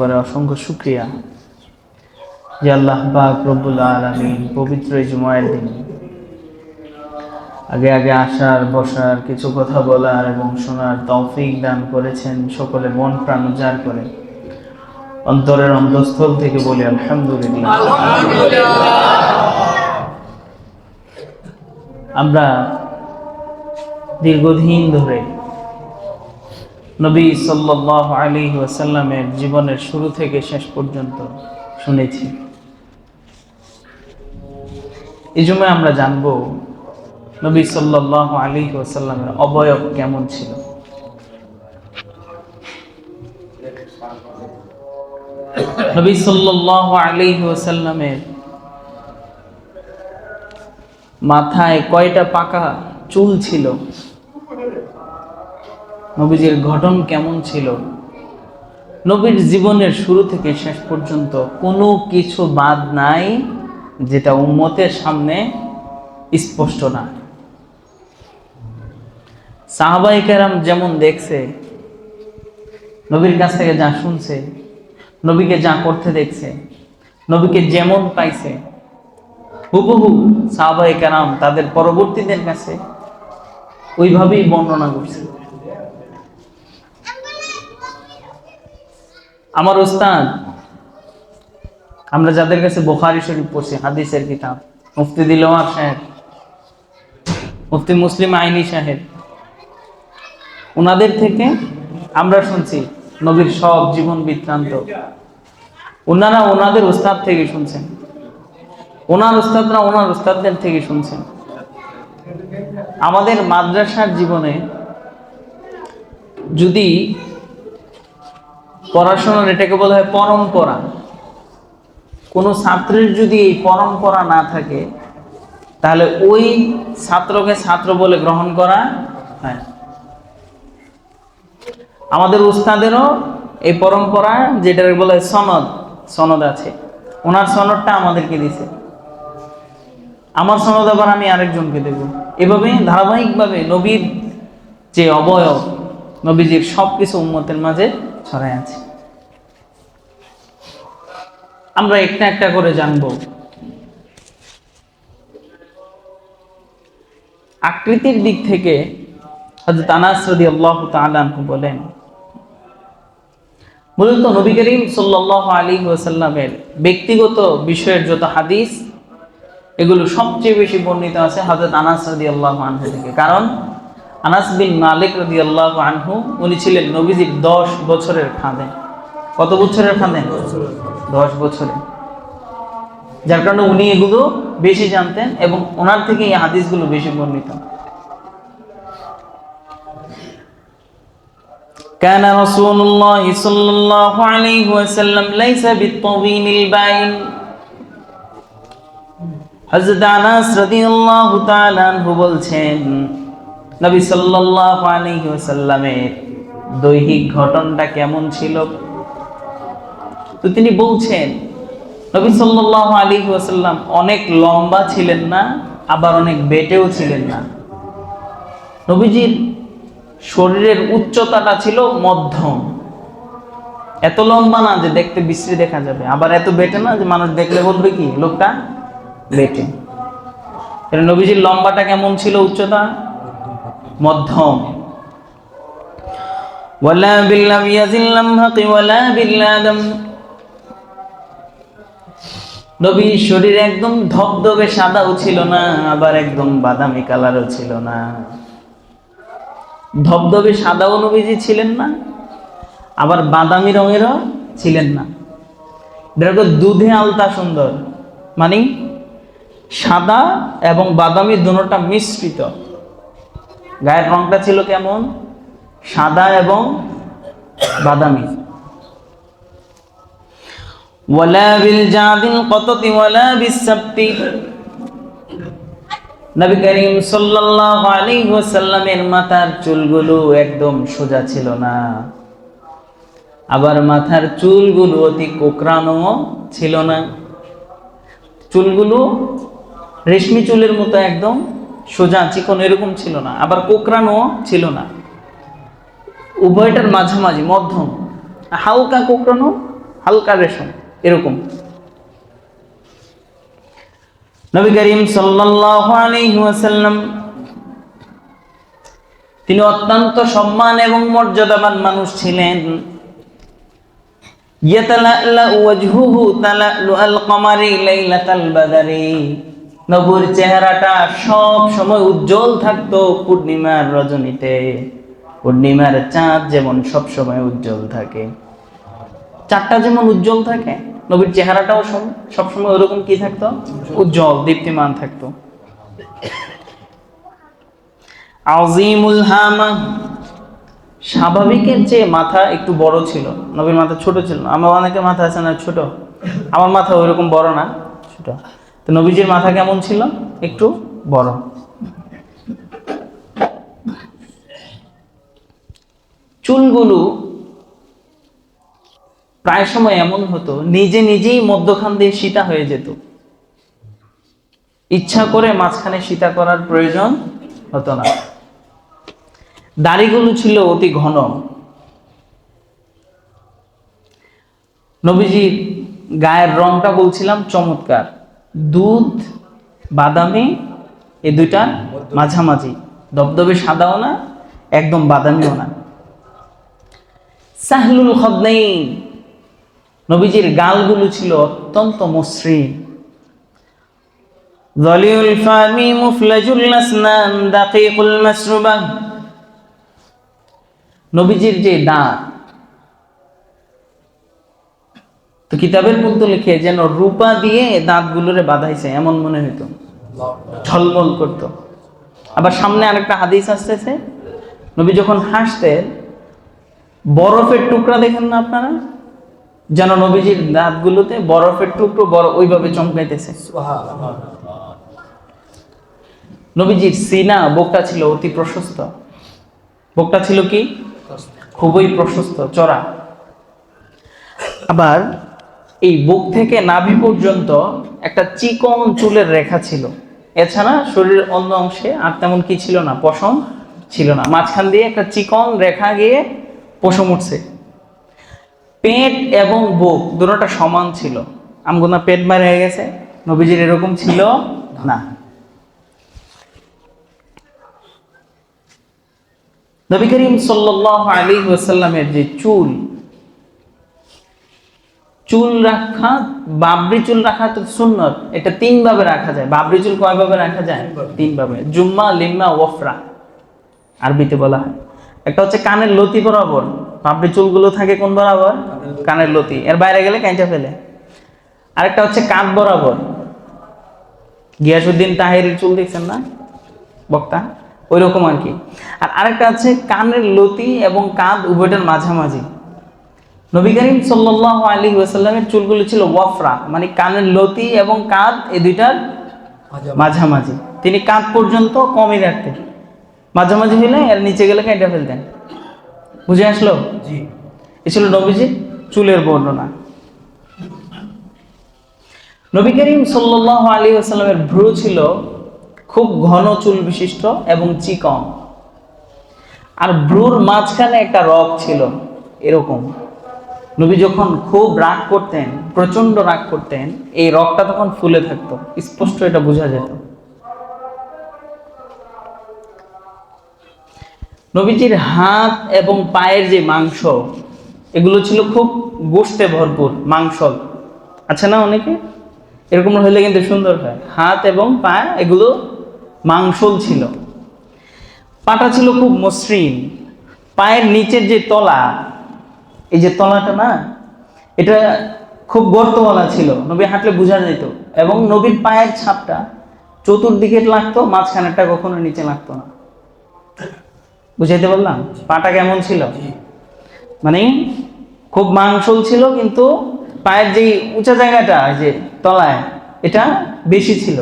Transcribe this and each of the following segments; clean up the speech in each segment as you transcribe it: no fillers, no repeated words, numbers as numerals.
বড় অসংখ্য শুকরিয়া যে আল্লাহ পাক রব্বুল আলামিন পবিত্র এই জুমার দিন আগে আগে আসার বসার কিছু কথা বলার এবং শোনার তৌফিক দান করেছেন। সকলে মন প্রাণ উজাড় করে অন্তরের অন্তঃস্থল থেকে বলি আলহামদুলিল্লাহ। আমরা দীর্ঘদিন ধরে নবী সাল্লাল্লাহু আলাইহি ওয়াসাল্লামের জীবনের শুরু থেকে শেষ পর্যন্ত শুনেছি। এই জন্য আমরা জানবো নবী সাল্লাল্লাহু আলাইহি ওয়াসাল্লামের অবয়ব কেমন ছিল। নবী সাল্লাল্লাহু আলাইহি ওয়াসাল্লামের মাথায় কয়টা পাকা চুল ছিল, নবীজির গঠন কেমন ছিল, নবীর জীবনের শুরু থেকে শেষ পর্যন্ত কোনো কিছু বাদ নাই যেটা উম্মতের সামনে স্পষ্ট না। সাহাবায়ে কেরাম যেমন দেখছে, নবীর কাছ থেকে যা শুনছে, নবীকে যা করতে দেখছে, নবীকে যেমন পাইছে, হুবহু সাহাবায়ে কেরাম তাদের পরবর্তীদের কাছে ওইভাবেই বর্ণনা করছে। আমার উস্তাদ, আমরা যাদের কাছে বুখারী শরীফ পড়ছি, হাদিসের কিতাব, মুফতি দিলওয়ার সাহেব, মুফতি মুসলিম আইনি সাহেব, ওনাদের থেকে আমরা শুনছি নবীর সব জীবন বৃত্তান্ত। ওনারা ওনাদের উস্তাদ থেকে শুনছেন, ওনার উস্তাদরা ওনার উস্তাদদের থেকে শুনছেন। আমাদের মাদ্রাসার জীবনে যদি পড়াশোনার এটাকে বলা হয় পরম্পরা, কোনো ছাত্রের যদি এই পরম্পরা না থাকে তাহলে ওই ছাত্রকে ছাত্র বলে গ্রহণ করা হয়। আমাদের উস্তাদেরও এই পরম্পরা, যেটাকে বলা হয় সনদ আছে, ওনার সনদটা আমাদেরকে দিছে, আমার সনদ আবার আমি আরেকজনকে দেব। এভাবে ধারাবাহিকভাবে নবীর যে অবয়ব, নবীজির সবকিছু উম্মতের মাঝে ছড়ায় আছে। আমরা একটা একটা করে জানবো। আকৃতির দিক থেকে হযরত আনাস রাদিয়াল্লাহু তাআলা আনহু বলেন, মূলত নবী করিম সাল্লাল্লাহু আলাইহি ওয়াসাল্লামের ব্যক্তিগত বিষয়ের যত হাদিস, এগুলো সবচেয়ে বেশি বর্ণিত আছে হযরত আনাস রাদিয়াল্লাহু আনহু থেকে। কারণ আনাস বিন মালিক রাদিয়াল্লাহু আনহু উনি ছিলেন নবীজির 10 বছরের খাদেম। কত বছরের খাদেম? 10 বছরের। যার কারণে উনি এগুলো বেশি জানতেন এবং ওনার থেকে এই হাদিসগুলো বেশি বর্ণিত। কানা রাসূলুল্লাহ সাল্লাল্লাহু আলাইহি ওয়াসাল্লাম লাইসা বিত-তাওয়িল বাইন। হযরত আনাস রাদিয়াল্লাহু তাআলা আনহু বলছেন, নবী সাল্লাল্লাহু আলাইহি ওয়াসাল্লামের দৈহিক গঠনটা কেমন ছিল। তো তিনি বলছেন নবী সাল্লাল্লাহু আলাইহি ওয়াসাল্লাম অনেক লম্বা ছিলেন না, আবার অনেক বেটেও ছিলেন না। নবীজির শরীরের উচ্চতাটা ছিল মধ্যম, এত লম্বা না যে দেখতে বিশ্রী দেখা যাবে, আবার এত বেটে না যে মানুষ দেখলে বলবে কি লোকটা বেটে। নবীজির লম্বাটা কেমন ছিল, উচ্চতা মধ্যম। ওয়ালা বিল্লাম ইয়াজিল্লাম হাকি ওয়ালা বিল্লাদম। নবীর শরীর একদম ধবধবে সাদাও ছিল না, আবার একদম বাদামি কালারও ছিল না। ধবধবে সাদাও নবীজি ছিলেন না, আবার বাদামি রঙেরও ছিলেন না। দেখো দুধে আলতা সুন্দর, মানে সাদা এবং বাদামি দুটোটা মিশ্রিত। গায়ের রংটা ছিল কেমন? সাদা এবং বাদামি। ওয়ালা বিল জাদিল কততি ওয়ালা বিসসাবতি। নবী করিম সাল্লাল্লাহু আলাইহি ওয়াসাল্লামের মাথার চুলগুলো একদম সোজা ছিল না, আবার মাথার চুলগুলো অতি কোকড়ানো ছিল না। চুলগুলো রেশমি চুলের মতো একদম সোজা চিকন এরকম ছিল না, আবার কোকড়ানো ছিল না। উভয়টার মাঝামাঝি মধ্যম, হালকা কোকড়ানো হালকা রেশম এরকম। নবী করিম সাল্লাল্লাহু আলাইহি ওয়াসাল্লাম তিনি অত্যন্ত সম্মান এবং মর্যাদাবান মানুষ ছিলেন। ইয়াতালাল্লা ওয়াজহুহু তালালুল কমারি লাইলাতাল বাদরি, নবীর চেহারাটা সব সময় উজ্জ্বল থাকতো পূর্ণিমার রজনীতে। পূর্ণিমার চাঁদ যেমন সব সময় উজ্জ্বল থাকে, চাঁদটা যেমন উজ্জ্বল থাকে, নবীর চেহারাটাও সব সময় ওরকম কি থাকতো? উজ্জ্বল দীপ্তিমান থাকতো। আজিমুল হামা, স্বাভাবিকের চেয়ে মাথা একটু বড় ছিল, নবীর মাথা ছোট ছিল না। আমার অনেকের মাথা আছে না ছোট, আমার মাথা ওইরকম বড় না, ছোট। তো নবীজির মাথা কেমন ছিল? একটু বড়। চুলগুলো প্রায় সময় এমন হতো নিজে নিজেই মধ্যখান দিয়ে সীতা হয়ে যেত, ইচ্ছা করে মাঝখানে সীতা করার প্রয়োজন হতো না। দাড়িগুলো ছিল অতি ঘন। নবীজির গায়ের রংটা বলছিলাম চমৎকার, দুধ বাদামি, এই দুইটা মাঝামাঝি, দবদবে সাদাও না একদম বাদামিও না। সাহলুল খদনাইন, নবীজির গালগুলো ছিল অত্যন্ত মসৃণ। যলিউল ফামি মুফলাজুল আসনান দাকিকুল মাসরুবা, নবীজির যে দাঁত, তো কিতাবের মধ্যে লিখে যেন রূপা দিয়ে দাঁতগুলোরে বাঁধাইছে এমন মনে হইতো, ঝলমল করত। আবার সামনে আরেকটা হাদিস আসতেছে, নবী যখন হাসতেন বরফের টুকরা দেখেন না আপনারা, যেন নবীজির দাঁতগুলোতে বরফের টুকরো বড় ওইভাবে চমকাইতেছে। নবীজির সিনা, বুকটা ছিল অতি প্রশস্ত। বুকটা ছিল কি? খুবই প্রশস্ত, চড়া। আবার এই বুক থেকে নাভি পর্যন্ত একটা চিকন চুলের রেখা ছিল। এছাড়া শরীরের অন্য অংশে আর তেমন কি ছিল না, পশম ছিল না। মাঝখান দিয়ে একটা চিকন রেখা গিয়ে পশম উঠছে। পেট এবং বুক দুটোটা সমান ছিল। আমগুনা পেট বাইরে হয়ে গেছে, নবীজির এরকম ছিল না। নবী করিম সাল্লাল্লাহু আলাইহি ওয়াসাল্লামের যে চুল রাখা, বাবরি চুল রাখা তো সুন্নত, এটা 3 ভাবে রাখা যায়। বাবরি চুল কয় ভাবে রাখা যায়? 3 ভাবে। জুম্মা, লিম্মা, ওয়ফরা আরবিতে বলা হয়। একটা হচ্ছে কানের লতি বরাবর, বাবরি চুলগুলো থাকে কোন বরাবর? কানের লতি, এর বাইরে গেলে কাঁচা ফেলে। আরেকটা হচ্ছে কাঁধ বরাবর, গিয়াসউদ্দিন তাহেরির চুল দেখছেন না, বক্তা, ওই রকম আর কি। আর আরেকটা আছে কানের লতি এবং কাঁধ উভয়টার মাঝামাঝি। নবী করিম সাল্লাল্লাহু আলাইহি ওয়াসাল্লামের চুলগুলো ছিল ওয়ফরা, মানে কানের লতি এবং কাঁধ এই দুইটার মাঝামাঝি। তিনি কাঁধ পর্যন্ত কমই রাখতেন, মাঝামাঝি হলে এর নিচে গেলে কেটে ফেলতেন। বুঝে আসলো? জি। এ ছিল নবীজির চুলের বর্ণনা। নবী করিম সাল্লাল্লাহু আলাইহি ওয়াসাল্লামের ভ্রু ছিল খুব ঘন চুল বিশিষ্ট এবং চিকন, আর ভ্রুর মাঝখানে একটা রগ ছিল এরকম। নবী যখন খুব রাগ করতেন, প্রচন্ড রাগ করতেন, এই রগটা তখন ফুলে থাকতো, স্পষ্ট এটা বোঝা যেত। নবীজির হাত এবং পায়ের যে মাংস, এগুলো ছিল খুব গোশতে ভরপুর, মাংসল আছে না অনেকে, এরকম হইলে কিন্তু সুন্দর হয়। হাত এবং পা এগুলো মাংসল ছিল। পাটা ছিল খুব মসৃণ। পায়ের নিচের যে তলা, এই যে তলাটা না, এটা খুব গর্তওয়ালা ছিল, নবী হাঁটলে বোঝা যেত। এবং নবীর পায়ের ছাপটা চতুর্দিকে লাগতো, মাঝখানেরটা কখনো নিচে লাগতো না। বুঝাইতে বললাম পাটা কেমন ছিল? মানে খুব মাংসল ছিল, কিন্তু পায়ের যে উঁচা জায়গাটা, যে তলায়, এটা বেশি ছিল।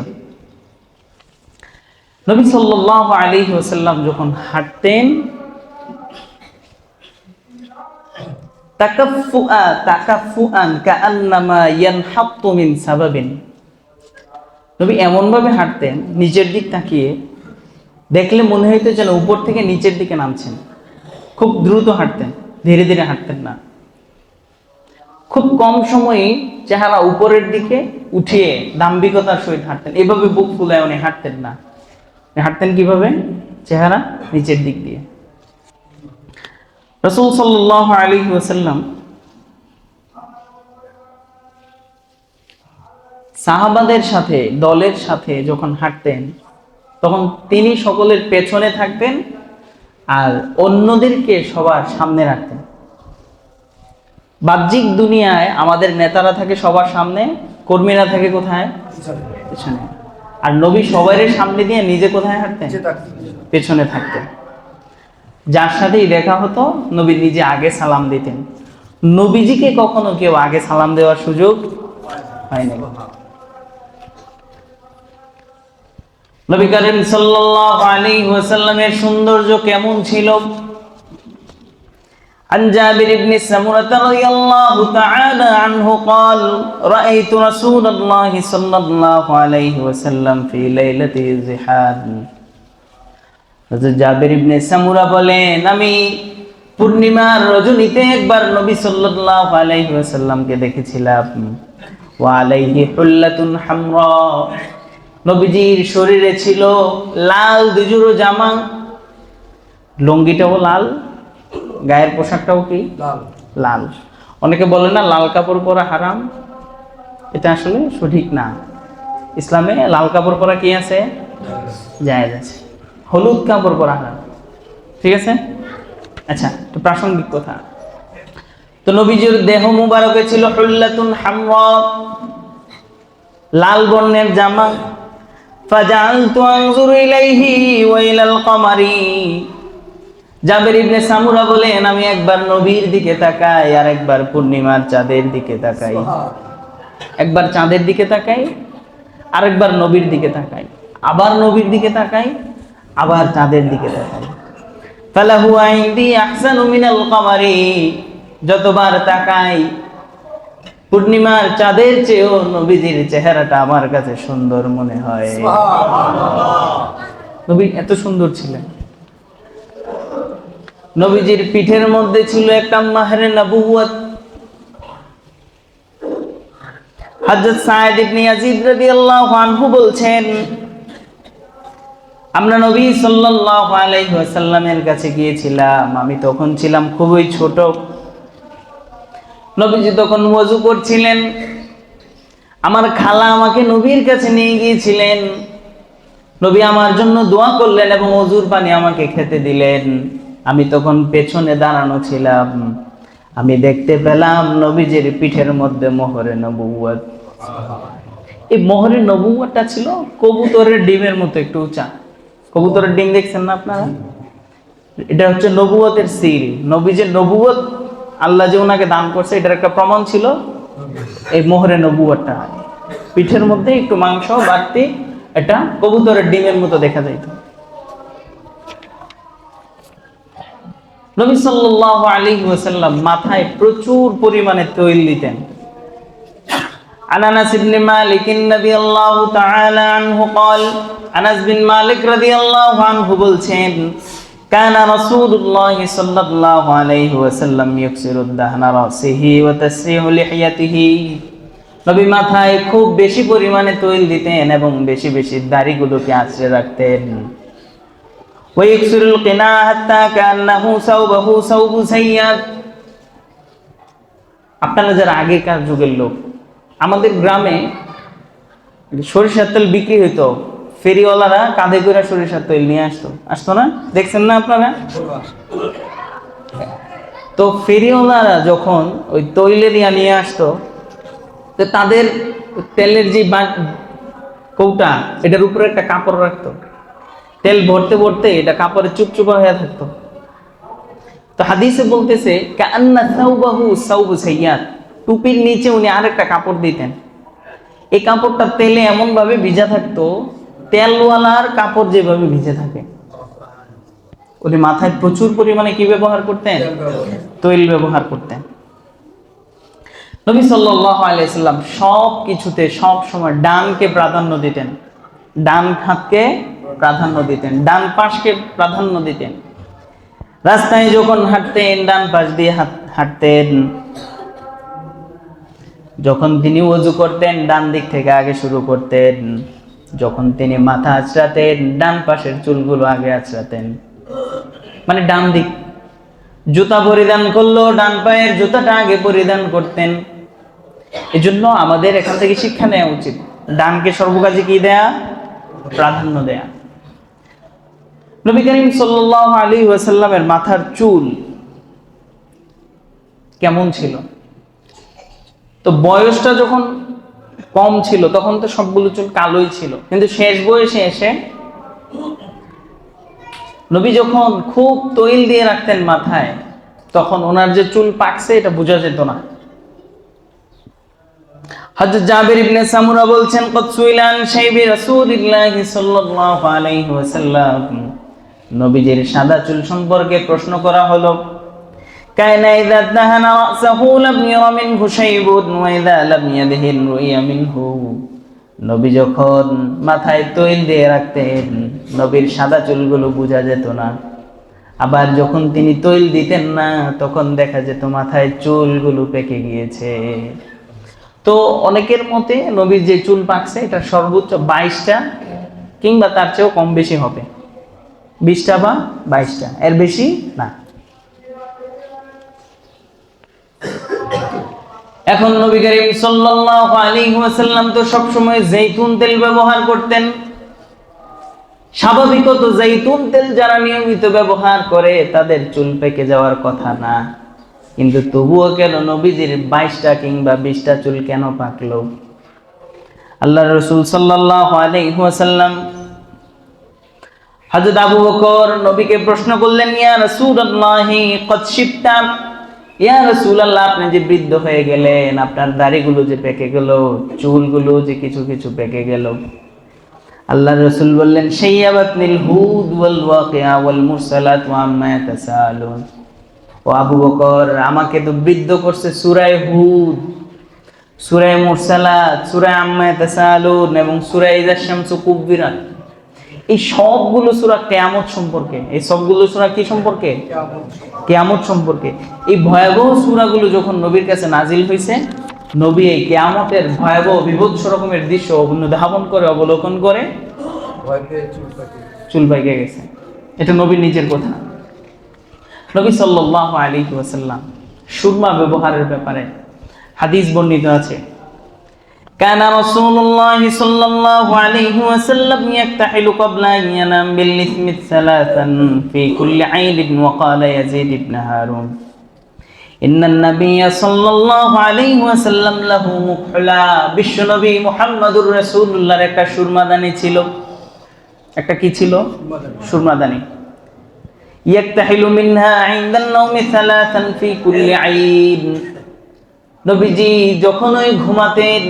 নবী সাল্লাল্লাহু আলাইহি ওয়াসাল্লাম যখন হাঁটতেন, তাকাফুআন কাআন্নামা ইয়ানহাত্তু মিন সাবাবিন, নবী এমন ভাবে হাঁটতেন নিচের দিক তাকিয়ে, দেখলে মনে হইতো যেন উপর থেকে নিচের দিকে নামছেন। খুব দ্রুত হাঁটতেন, ধীরে ধীরে হাঁটতেন না। খুব কম সময়ে চেহারা উপরের দিকে উঠিয়ে দাম্ভিকতার সহিত হাঁটতেন। এভাবে বুক ফুলায় উনি হাঁটতেন না। হাঁটতেন কিভাবে? চেহারা নিচের দিক দিয়ে। রাসূল সাল্লাল্লাহু আলাইহি ওয়াসাল্লাম সাহাবাদের সাথে, দলের সাথে যখন হাঁটতেন তখন তিনি সকলের পেছনে থাকতেন আর অন্যদেরকে সবার সামনে রাখতেন। বাহ্যিক দুনিয়ায় আমাদের নেতারা থাকে সবার সামনে, কর্মীরা থাকে কোথায়? পেছনে। আর নবী সবাইয়ের সামনে দিয়ে নিজে কোথায় হাঁটতেন? পেছনে থাকতেন। যার সাথেই দেখা হতো নবী নিজে আগে সালাম দিতেন। নবীজিকে কখনো কেউ আগে সালাম দেওয়ার সুযোগ হয়নি। নবী করিম সাল্লাল্লাহু আলাইহি ওয়াসাল্লামের সৌন্দর্য কেমন ছিল? عن جابر بن سمرة رضي الله تعالى عنه قال رأيت رسول الله صلى الله عليه وسلم في ليلة الزحاد। জাবির ইবনে সামুরা বলেন, আমি পূর্ণিমার রজনীতে একবার নবী সাল্লাল্লাহু আলাইহি ওয়াসাল্লামকে দেখেছিলাম। ওয়া আলাইহি হুল্লাতুন হামরা, নবীজির শরীরে ছিল লাল দুজোড়ো জামা, লুঙ্গিটাও লাল, গায়ের পোশাকটাও কি লাল। অনেকে বলে না লাল কাপড় পরা হারাম, এটা আসলে সঠিক না। ইসলামে লাল কাপড় পরা কি আছে? জায়েজ আছে। হলুদ কাপড় পরা হারাম, ঠিক আছে? আচ্ছা, তো প্রাসঙ্গিক কথা। তো নবীজির দেহ মুবারকে ছিল হুল্লাতুন হামরা, লাল বর্ণের জামা। ফাজালতু আনজুরু ইলাইহি ওয়া ইলাল কমারি। জাবির ইবনে সামুরা বলেন, আমি একবার নবীর দিকে তাকাই আর একবার পূর্ণিমার চাঁদের দিকে তাকাই। একবার চাঁদের দিকে তাকাই, আরেকবার নবীর দিকে তাকাই, আবার নবীর দিকে তাকাই, আবার চাঁদের দিকে তাকাই। ফালাহু আইনদি আহসানু মিনাল কমারি, যতবার তাকাই পূর্ণিমার চাঁদের চেয়েও নবীজির চেহারাটা আমার কাছে সুন্দর মনে হয়। নবী এত সুন্দর ছিলেন। নবীজির পিঠের মধ্যে ছিল একটা মাহরে নবুয়ত। হযরত সাঈদ ইবনে ইয়াজিদ রাদিয়াল্লাহু আনহু বলছেন, আমরা নবী সাল্লাল্লাহু আলাইহি ওয়াসাল্লামের কাছে গিয়েছিলাম, আমি তখন ছিলাম খুবই ছোট। নবীজি তখন ওযু করছিলেন। আমার খালা আমাকে নবীর কাছে নিয়ে গিয়েছিলেন। নবী আমার জন্য দোয়া করলেন এবং ওযুর পানি আমাকে খেতে দিলেন। আমি তখন পেছনে দাঁড়ানো ছিলাম। আমি দেখতে পেলাম নবীজির পিঠের মধ্যে মোহরে নবুয়ত। এই মোহরে নবুয়তটা ছিল কবুতরের ডিমের মতো একটু উঁচা। কবুতরের ডিম দেখছেন না আপনারা? এটা হচ্ছে নবুয়তের সিল। নবীজির নবুয়ত আল্লাহ যে ওনাকে দান করছে এটার একটা প্রমাণ ছিল এই মোহরে নবুয়তটা। পিঠের মধ্যে একটু মাংস বাড়তি, এটা কবুতরের ডিমের মতো দেখা যাইত। নবী সাল্লাল্লাহু আলাইহি ওয়াসাল্লাম মাথায় প্রচুর পরিমাণে তৈল দিতেন। আনাস ইবনে মালিক রাদিয়াল্লাহু তাআলা আনহু قال, আনাস বিন মালিক রাদিয়াল্লাহু আনহু বলছেন, কানা রাসূলুল্লাহ সাল্লাল্লাহু আলাইহি ওয়াসাল্লাম ইয়াকসিরুদ দাহনা রাসিহি ওয়া তাসরিহু লিহিয়াতিহি। নবী মাথায় খুব বেশি পরিমাণে তৈল দিতেন এবং বেশি বেশি দাড়িগুলোকে আঁচড়ে রাখতেন। ওয়াইকসিরুল কিনা হাত্তা কান্নাহু সাওবাহু সাওবু সাইয়াদ। আপনারা যারা আগেকার যুগের লোক, আমাদের গ্রামে সরিষার তেল বিক্রি হইতো, ফেরিওয়ালারা কাঁধে করে সরিষার তেল নিয়ে আসতো না? দেখছেন না আপনারা? তো ফেরিওয়ালারা যখন ওই তৈলের নিয়ে আসতো, তো তাদের তেলের যে কৌটা এটার উপরে একটা কাপড় রাখতো। তেল ভরতে ভরতে এটা কাপড়ে চুপচুপা হয়ে থাকতো। তো হাদিসে বলতেছে কান্না সাওবাহু সাওবু সাইয়াদ, টুপির নিচে উনি আরেকটা কাপড় দিতেন। এই কাপড়টা তেলে এমন ভাবে ভিজা থাকতো, তেলওয়ালার কাপড় যেভাবে ভিজে থাকে। উনি মাথায় প্রচুর পরিমাণে কি ব্যবহার করতেন? তৈল ব্যবহার করতেন। নবী সাল্লাল্লাহু আলাইহি ওয়াসাল্লাম সব কিছুতে সব সময় ডানকে প্রাধান্য দিতেন, ডান হাতকে প্রাধান্য দিতেন, ডান পাশকে প্রাধান্য দিতেন। রাস্তায় যখন হাঁটতেন ডান পাশ দিয়ে হাঁটতেন। যখন তিনি ওযু করতেন ডান দিক থেকে আগে শুরু করতেন, যখন তিনি মাথা আঁচড়াতেন ডান পাশের চুলগুলো আগে আঁচড়াতেন, মানে ডান দিক। জুতা পরিধান করলেও ডান পায়ের জুতাটা আগে পরিধান করতেন। এজন্য আমাদের এখান থেকে শিক্ষা নেওয়া উচিত, ডানকে সর্বকাজে কি দেয়া? প্রাধান্য দেয়া। নবী করিম সাল্লাল্লাহু আলাইহি ওয়াসাল্লামের মাথার চুল কেমন ছিল? তো বয়সটা যখন কম ছিল তখন তো সবগুলো চুল কালোই ছিল, কিন্তু শেষ বয়সে এসে নবী যখন খুব তৈল দিয়ে রাখতেন মাথায়, তখন ওনার যে চুল পাকছে এটা বোঝা যেত না। হযরত জাবির ইবনে সামুরা বলছেন, কদ সুইলান শাইবি রাসূলিল্লাহি সাল্লাল্লাহু আলাইহি ওয়াসাল্লাম, নবীজির সাদা চুল সম্পর্কে প্রশ্ন করা হলো। কায়না ইযা দাহানা রাসাহু লাম ইয়ারা মিনহু শাইবুন ওয়া ইযা লাম ইয়াদহিন রুইয়া মিনহু, নবী যখন মাথায় তৈল দিয়ে রাখতেন নবীর সাদা চুলগুলো বোঝা যেত না, আবার যখন তিনি তৈল দিতেন না তখন দেখা যেত মাথায় চুলগুলো পেকে গিয়েছে। তো অনেকের মতে নবীর যে চুল পাকছে এটা সর্বোচ্চ 22টা কিংবা তার চেয়েও কম বেশি হবে, 20টা বা 22টা, এর বেশি না। এখন নবী করিম সাল্লাল্লাহু আলাইহি ওয়াসাল্লাম তো সবসময় জৈতুন তেল ব্যবহার করতেন। স্বাভাবিকত জৈতুন তেল যারা নিয়মিত ব্যবহার করে তাদের চুল পেকে যাওয়ার কথা না, কিন্তু তবুও কেন নবীজির 22টা কিংবা 20টা চুল কেন পাকলো? আল্লাহর রাসূল সাল্লাল্লাহু আলাইহি ওয়াসাল্লাম হযরত আবু বকর নবীকে প্রশ্ন করলেন, ইয়া রাসূলুল্লাহি কদ শিবতা, ইয়া রাসূলুল্লাহ আপনি যে বৃদ্ধ হয়ে গেলেন, আপনার দাড়িগুলো যে পেকে গেল, চুলগুলো যে কিছু কিছু পেকে গেল। আল্লাহর রাসূল বললেন, শাইয়াবাতনিল হুদ ওয়াল ওয়াকিয়া ওয়াল মুরসালাত ওয়া আম্মা ইয়াতাসালুন, ও আবু বকর আমাকে তো বৃদ্ধ করছে সূরা হুদ, সূরা মুরসালাত, সূরা আম্মা ইয়াতাসালুন এবং সূরা ইযা শামসু কুব্বিরাত। এই সবগুলো সূরা কিয়ামত সম্পর্কে। এই সবগুলো সূরা কি সম্পর্কে? কিয়ামত সম্পর্কে। এই ভয়াবহ সূরাগুলো যখন নবীর কাছে নাজিল হয়েছে, নবী এই কিয়ামতের ভয়াবহ বিভৎস রকমের দৃশ্য অনুধাবন করে, অবলোকন করে চুল পাকে গেছে। এটা নবীর নিজের কথা। নবী সাল্লাল্লাহু আলাইহি ওয়াসাল্লাম সুরমা ব্যবহারের ব্যাপারে হাদিস বর্ণিত আছে। কানা রাসূলুল্লাহি সাল্লাল্লাহু আলাইহি ওয়াসাল্লাম ইয়াক্তাহিলু ক্বাবলা আন ইয়ানাম বিল ইসমি সালাসান ফি কুল্লি আইদিন ওয়া ক্বালা ইয়াজিদ ইবনে হারুন ইন্নান নাবিয়্যা সাল্লাল্লাহু আলাইহি ওয়াসাল্লাম লাহু মুকহলা। বিশ্বনবী মুহাম্মদুর রাসূলুল্লাহর একটা সুরমাদানি ছিল। একটা কি ছিল? সুরমাদানি। ইয়াক্তাহিলু মিনহা ইনদান নাওমি সালাসান ফি কুল্লি আইদ, নবীজি যখন ওই ঘুমাতেন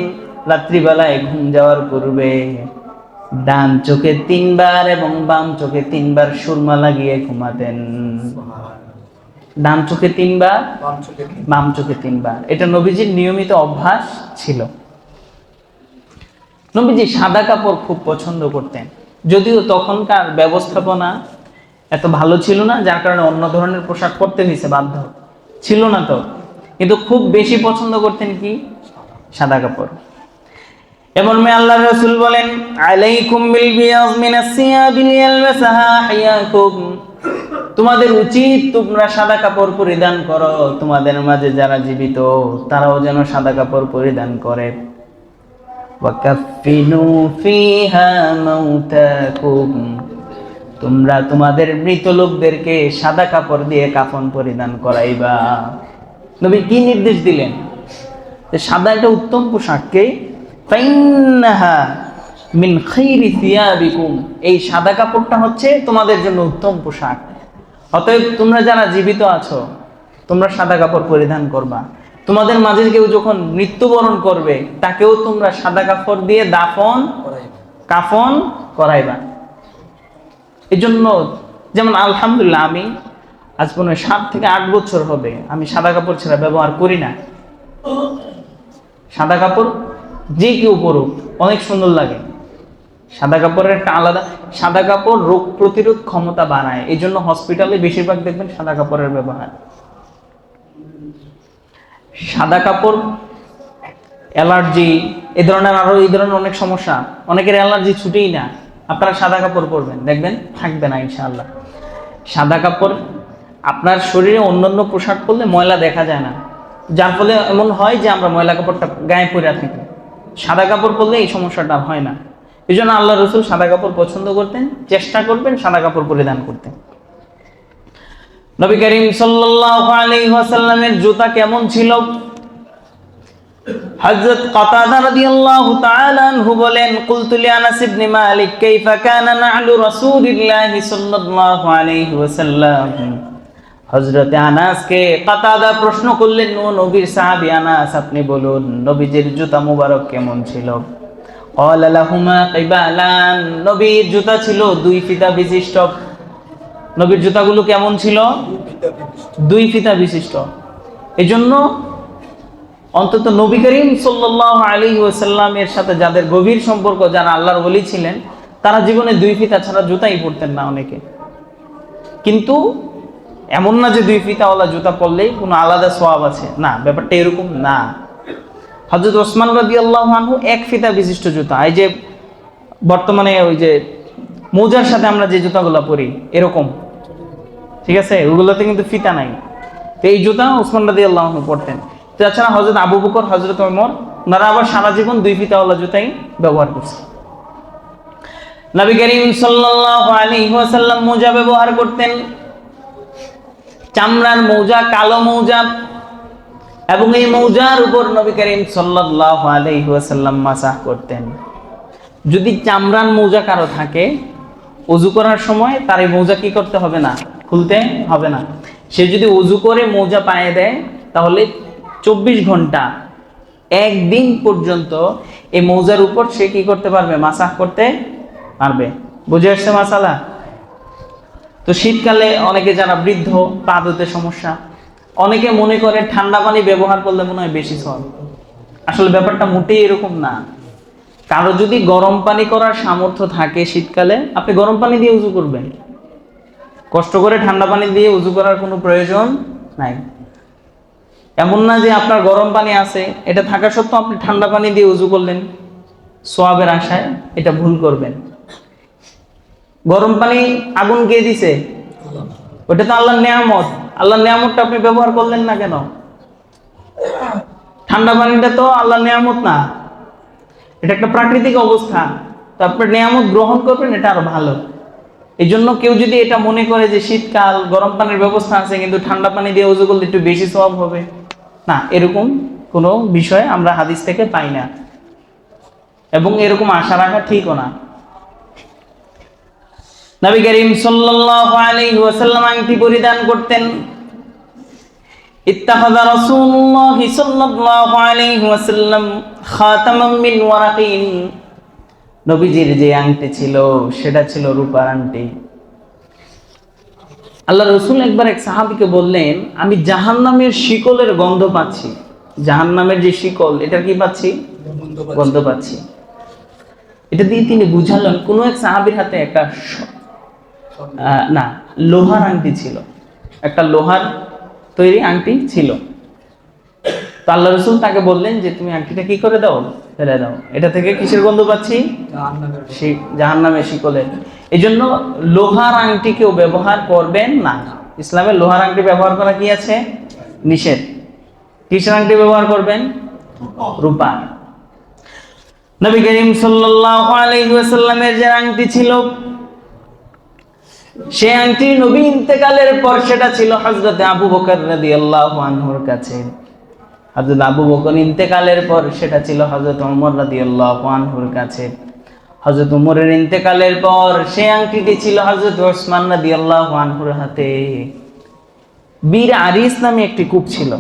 রাত্রিবেলায় ঘুম যাওয়ার পূর্বে ডান চোখে 3 বার এবং বাম চোখে 3 বার সুরমা লাগিয়ে ঘুমাতেন। ডান চোখে 3 বার, বাম চোখে 3 বার। এটা নবীজির নিয়মিত অভ্যাস ছিল। নবীজি সাদা কাপড় খুব পছন্দ করতেন, যদিও তখনকার ব্যবস্থাপনা এত ভালো ছিল না, যার কারণে অন্য ধরনের পোশাক পরতে হয়েছে, বাধ্য ছিল না তো, কিন্তু খুব বেশি পছন্দ করতেন কি? সাদা কাপড়। এমন মে আল্লাহর রাসূল বলেন, আলাইকুম বিল বিয়াজ মিনাস সিয়াবি লিয়ালবাসাহা হায়াকুম, তোমাদের উচিত তোমরা সাদা কাপড় পরিধান করো, তোমাদের মাঝে যারা জীবিত তারাও যেন সাদা কাপড় পরিধান করে। ওয়া কাফিনু ফিহা মাউতাকুম, তোমরা তোমাদের মৃত লোকদেরকে সাদা কাপড় দিয়ে কাফন পরিধান করাইবা। নবী কি নির্দেশ দিলেন? যে সাদা একটা উত্তম পোশাককে ফাইন্নাহা মিন খাইরি সিয়াবিকুম, এই সাদা কাপড়টা হচ্ছে তোমাদের জন্য উত্তম পোশাক। অতএব তোমরা যারা জীবিত আছো তোমরা সাদা কাপড় পরিধান করবা। তোমাদের মাঝে কেউ যখন মৃত্যুবরণ করবে তাকেও তোমরা সাদা কাপড় দিয়ে কাফন করাইবা। এই জন্য যেমন আলহামদুলিল্লাহ আমি আজ পর্যন্ত 7 থেকে 8 বছর হবে আমি সাদা কাপড় ছাড়া ব্যবহার করি না। সাদা কাপড় যে কেউ পরুক অনেক সুন্দর লাগে। সাদা কাপড়ের একটা আলাদা, সাদা কাপড় রোগ প্রতিরোধ ক্ষমতা বাড়ায়, এই জন্য হসপিটালে বেশিরভাগ দেখবেন সাদা কাপড়ের ব্যবহার। সাদা কাপড় অ্যালার্জি, এই ধরনের অনেক সমস্যা, অনেকের অ্যালার্জি ছুটেই না। আপনারা সাদা কাপড় পরবেন, দেখবেন থাকবে না ইনশাআল্লাহ। সাদা কাপড়, আপনার শরীরে অন্যান্য পোশাক পরলে ময়লা দেখা যায় না, যার ফলে এমন হয় যে আমরা ময়লা কাপড়টা গায়ে পরে থাকি। সাদা কাপড় পরলে এই সমস্যাটা হয় না। এই জন্য আল্লাহ রসুল সাদা কাপড় পছন্দ করতেন, চেষ্টা করবেন সাদা কাপড় পরিধান করতে। নবী করিম সাল্লাল্লাহু আলাইহি ওয়াসাল্লামের জুতা কেমন ছিল? হযরত কাতাদা রাদিয়াল্লাহু তাআলা আনহু বলেন, কুলতু লি আনাস ইবনে মালিক কাইফা কানা না'লু রাসূলিল্লাহি সাল্লাল্লাহু আলাইহি ওয়াসাল্লাম। হযরত আনাসকে কাতাদা প্রশ্ন করলেন, নবীর সাহাবী আনাস, আপনি বলুন নবীজির জুতা মুবারক কেমন ছিল? ক্বালা লাহুমা কিবালান, নবীর জুতা ছিল দুই ফিতা বিশিষ্ট। নবীর জুতাগুলো কেমন ছিল? দুই ফিতা বিশিষ্ট। এজন্য অন্তত নবী করিম সাল্লাল্লাহু আলাইহি ওয়াসাল্লামের সাথে যাদের গভীর সম্পর্ক, যারা আল্লাহর ওলি ছিলেন, তারা জীবনে দুই ফিতা ছাড়া জুতাই পরতেন না অনেকে। কিন্তু এমন না যে দুই ফিতাওয়ালা জুতা পরলেই কোনো আলাদা সওয়াব আছে, না, ব্যাপারটা এরকম না। হযরত ওসমান রাদিয়াল্লাহু আনহু এক ফিতা বিশিষ্ট জুতা, এই যে বর্তমানে ওই যে মোজার সাথে আমরা যে জুতাগুলো পরি এরকম, ঠিক আছে, ওগুলোতে কিন্তু ফিতা নাই। তো এই জুতা ওসমান রাদিয়াল্লাহু আনহু পরতেন। তাছাড়া হযরত আবু বকর, হযরত ওমর, ওনারা আবার সারা জীবন দুই ফিতাওয়ালা জুতাই ব্যবহার করছে। নবী করিম সাল্লাল্লাহু আলাইহি ওয়াসাল্লাম মোজা ব্যবহার করতেন, চামড়ার মৌজা, কালো মৌজা, এবং এই মৌজার উপর নবী করিম সাল্লাল্লাহু আলাইহি ওয়াসাল্লাম মাসাহ করতেন। যদি চামড়ার মৌজা কারো থাকে, ওযু করার সময় তার এই মৌজা কি করতে হবে না, খুলতে হবে না। সে যদি ওযু করে মৌজা পায়ে দেয়, তাহলে 24 ঘন্টা, একদিন পর্যন্ত এই মৌজার উপর সে কি করতে পারবে, মাসাহ করতে পারবে। বুঝে আসছে মাসালা? তো শীতকালে অনেকে যারা বৃদ্ধ, পা ধুতে সমস্যা, অনেকে মনে করে ঠান্ডা পানি ব্যবহার করলে মনে হয় বেশি সওয়াব। আসলে ব্যাপারটা মোটেই এরকম না। কারো যদি গরম পানি করার সামর্থ্য থাকে শীতকালে, আপনি গরম পানি দিয়ে উযু করবেন, কষ্ট করে ঠান্ডা পানি দিয়ে উযু করার কোনো প্রয়োজন নাই। এমন না যে আপনার গরম পানি আছে, এটা থাকা সত্ত্বেও আপনি ঠান্ডা পানি দিয়ে উযু করলেন সওয়াবের আশায়, এটা ভুল করবেন। গরম পানি আগুন কে দিছে? ওটা তো আল্লাহর নিয়ামত। আল্লাহর নিয়ামতটা আপনি ব্যবহার করলেন না কেন? ঠান্ডা পানিটা তো আল্লাহর নিয়ামত না, এটা একটা প্রাকৃতিক অবস্থা। তো আপনার নিয়ামত গ্রহণ করবেন, এটা আরো ভালো। এই জন্য কেউ যদি এটা মনে করে যে শীতকাল, গরম পানির ব্যবস্থা আছে, কিন্তু ঠান্ডা পানি দিয়ে উযু করলে একটু বেশি সওয়াব হবে, না, এরকম কোনো বিষয় আমরা হাদিস থেকে পাই না, এবং এরকম আশা রাখা ঠিকও না। নবী করিম সাল্লাল্লাহু আলাইহি ওয়াসাল্লাম আংটি পরিধান করতেন। ইত্তাখাযা রাসূলুল্লাহ সাল্লাল্লাহু আলাইহি ওয়াসাল্লাম খাতামান মিন ওয়ারাকিন, নবীজির যে আংটি ছিল সেটা ছিল রূপার আংটি। আল্লাহ রাসূল একবার এক সাহাবীকে বললেন, আমি জাহান্নামের শিকলের গন্ধ পাচ্ছি। জাহান্নামের যে শিকল, এটা কি পাচ্ছি? গন্ধ পাচ্ছি। এটা দিয়ে তিনি বুঝালেন, কোন এক সাহাবীর হাতে একটা লোহার আংটি ছিল, একটা লোহার তৈরি আংটি ছিল। তো আল্লাহ রাসূল তাকে বললেন যে তুমি আংটিটা কি করে দাও, ফেলে দাও। এটা থেকে কিসের গন্ধ পাচ্ছি? জাহান্নামের শিকলের। এই জন্য লোহার আংটি কেউ ব্যবহার করবেন না। ইসলামে লোহার আংটি ব্যবহার করা কি আছে? নিষেধ। কিসের আংটি ব্যবহার করবেন? রূপার। নবী করিম সাল্লাল্লাহু আলাইহি ওয়াসাল্লামের যে আংটি ছিল, সে আংটি নবী ইন্তেকালের পর সেটা ছিল হযরত আবু বকর রাদিয়াল্লাহু আনহুর কাছে। হযরত আবু বকর ইন্তেকালের পর সেটা ছিল হযরত ওমর রাদিয়াল্লাহু আনহুর কাছে। হযরত ওমরের ইন্তেকালের পর সেই আংটিটি ছিল হযরত ওসমান রাদিয়াল্লাহু আনহুর হাতে। বীর আরিস নামে একটি কূপ ছিল,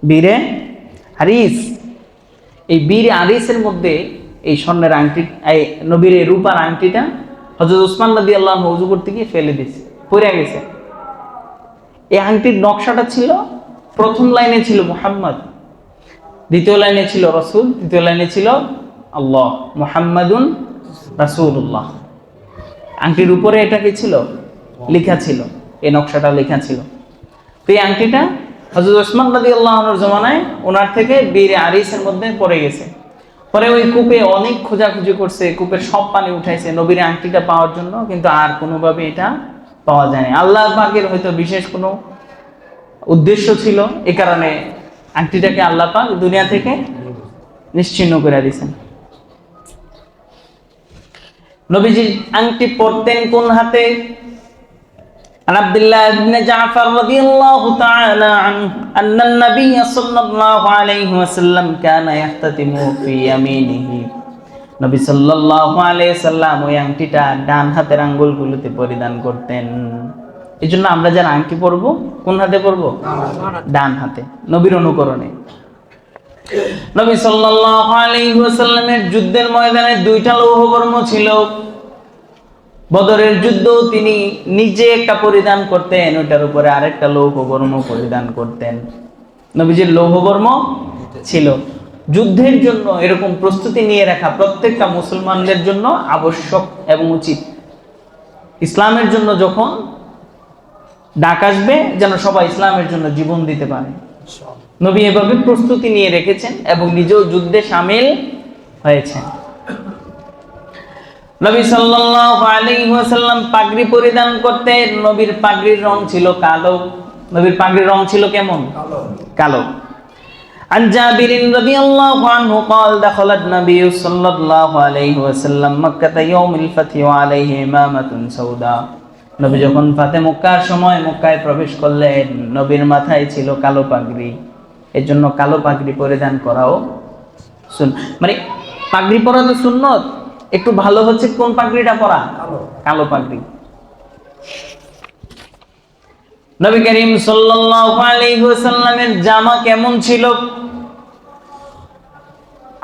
বীরে আরিস। এই বীর আরিসের মধ্যে এই স্বর্ণের আংটি, এই নবীর এই রূপার আংটিটা হযরত ওসমান রাদিয়াল্লাহু আনহু ওযু করতে গিয়ে ফেলে দিয়েছে, পড়ে গেছে। এই আংটির নকশাটা ছিল, প্রথম লাইনে ছিল মুহাম্মদ, দ্বিতীয় লাইনে ছিল রাসূল, তৃতীয় লাইনে ছিল আল্লাহ, মুহাম্মাদুন রাসূলুল্লাহ। আংটির উপরে এটা কি ছিল? লেখা ছিল, এই নকশাটা লেখা ছিল। তো এই আংটিটা হযরত ওসমান রাদিয়াল্লাহু আনহুর জামানায় ওনার থেকে বীর আরিসের মধ্যে পড়ে গেছে। পরে ওই কূপে অনেক খোঁজাখুঁজি করছে, কূপের সব পানি উঠাইছে নবীর আংটিটা পাওয়ার জন্য, কিন্তু আর কোনোভাবে এটা পাওয়া যায়নি। আল্লাহ পাকের হয়তো বিশেষ কোনো উদ্দেশ্য ছিল, এই কারণে আংটিটাকে আল্লাহ পাক দুনিয়া থেকে নিশ্চিহ্ন করে দিয়েছেন। নবীজি আংটি পরতেন কোন হাতে? عن عبد الله بن جعفر رضي الله تعالى عنه أن النبي صلى الله عليه وسلم كان يختتم في يمينه। নবী সাল্লাল্লাহু আলাইহি সাল্লাম ওই আংটিটা ডান হাতের আঙ্গুলগুলোতে পরিধান করতেন। এজন্য আমরা যারা আংটি পরবো কোন হাতে পরবো? ডান হাতে, নবীর অনুকরণে। নবী সাল্লাল্লাহু আলাইহি ওয়াসাল্লামের যুদ্ধের ময়দানে দুইটা লৌহবর্ম ছিল। বদরের যুদ্ধ তিনি নিজে একটা পরিধান করতেন, ওটার উপরে আরেকটা লৌহবর্ম পরিধান করতেন। নবীজির লৌহবর্ম ছিল। যুদ্ধের জন্য এরকম প্রস্তুতি নিয়ে রাখা প্রত্যেকটা মুসলমানদের জন্য আবশ্যক এবং উচিত। ইসলামের জন্য যখন ডাক আসবে যেন সবাই ইসলামের জন্য জীবন দিতে পারে। নবী এভাবে প্রস্তুতি নিয়ে রেখেছেন এবং নিজেও যুদ্ধে শামিল হয়েছেন। নবী সাল্লাল্লাহু আলাইহি ওয়াসাল্লাম পাগড়ি পরিধান করতেন। নবীর পাগড়ির রং ছিল কালো। নবীর পাগড়ির রং ছিল কেমন? কালো। عن جابر رضي الله عنه قال دخل النبي صلى الله عليه وسلم مكة يوم الفتح وعليه إمامة سوداء। নবী যখন ফাতে মক্কার সময় মক্কায় প্রবেশ করলেন, নবীর মাথায় ছিল কালো পাগড়ি। এর জন্য কালো পাগড়ি পরিধান করাও মানে পাগড়ি পরা তো সুন্নত, একটু ভালো হচ্ছে কোন পাগড়িটা পরা? কালো পাগড়ি। নবী করিম সাল্লাল্লাহু আলাইহি ওয়াসাল্লামের জামা কেমন ছিল?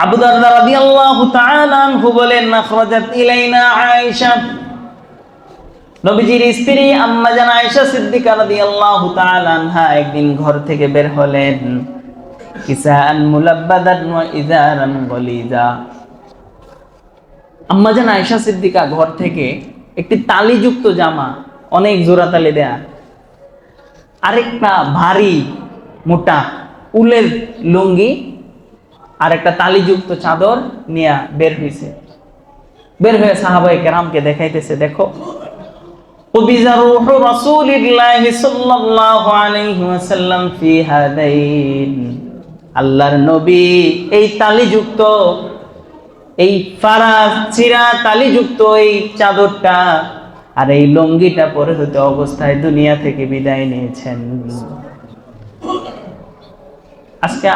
আবু দারদা রাদিয়াল্লাহু তাআলা আনহু বলেন, আখরাজাত ইলাইনা আয়েশা, নবীজির স্ত্রী আম্মা জান আয়েশা সিদ্দিকা রাদিয়াল্লাহু তাআলা আনহা একদিন ঘর থেকে বের হলেন, কিসাআন মুলাব্বাদান ওয়া ইজারান গলিজা। আম্মা জান আয়েশা সিদ্দিকা ঘর থেকে একটি তালিযুক্ত জামা, অনেক জোড়া তালি দেয়া, আরেকটা ভারী মোটা উলের লুঙ্গি আর একটা তালিযুক্ত চাদর নিয়ে বের হয়েছে। বের হয়ে সাহাবায়ে কেরামকে দেখাইতেছে, দেখো কুবিজা রূহু রাসূলিল্লাহি সাল্লাল্লাহু আলাইহি ওয়াসাল্লাম ফি হাদাইন। আল্লাহর নবী এই তালিযুক্ত, এই ফারাজ চিরা তালিযুক্ত এই চাদরটা আর এই লুঙ্গিটা পরে হতে অবস্থায় দুনিয়া থেকে বিদায় নিয়েছেন। আজকে